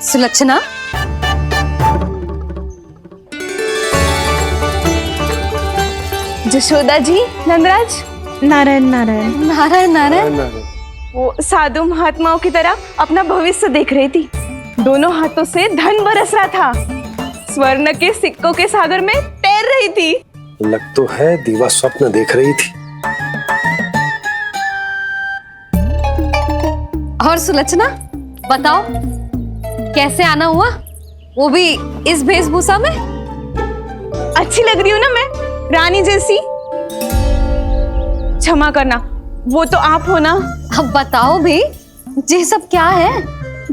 सुलक्षणा, जशोदा जी, नंदराज, नारायण नारायण नारायण नारायण। वो साधु महात्माओं की तरह अपना भविष्य देख रही थी। दोनों हाथों से धन बरस रहा था। स्वर्ण के सिक्कों के सागर में तैर रही थी। लग तो है दीवा स्वप्न देख रही थी। और सुलक्षणा बताओ कैसे आना हुआ, वो भी इस वेशभूषा में? अच्छी लग रही हूँ ना मैं, रानी जैसी? क्षमा करना, वो तो आप हो ना। अब बताओ भी ये सब क्या है?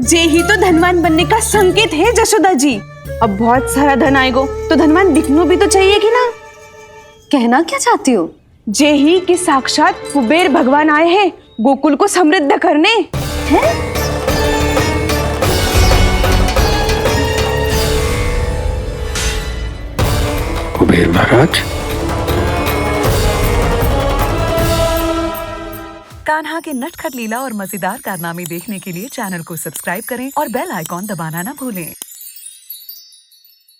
जे ही तो धनवान बनने का संकेत है जशोदा जी। अब बहुत सारा धन आएगो तो धनवान दिखना भी तो चाहिए कि ना। कहना क्या चाहती हो? जे ही कि साक्षात कुबेर भगवान आए हैं गोकुल को समृद्ध करने। हैं? कुबेर महाराज। कान्हा के नटखट लीला और मजेदार कारनामे देखने के लिए चैनल को सब्सक्राइब करें और बेल आइकॉन दबाना ना भूलें।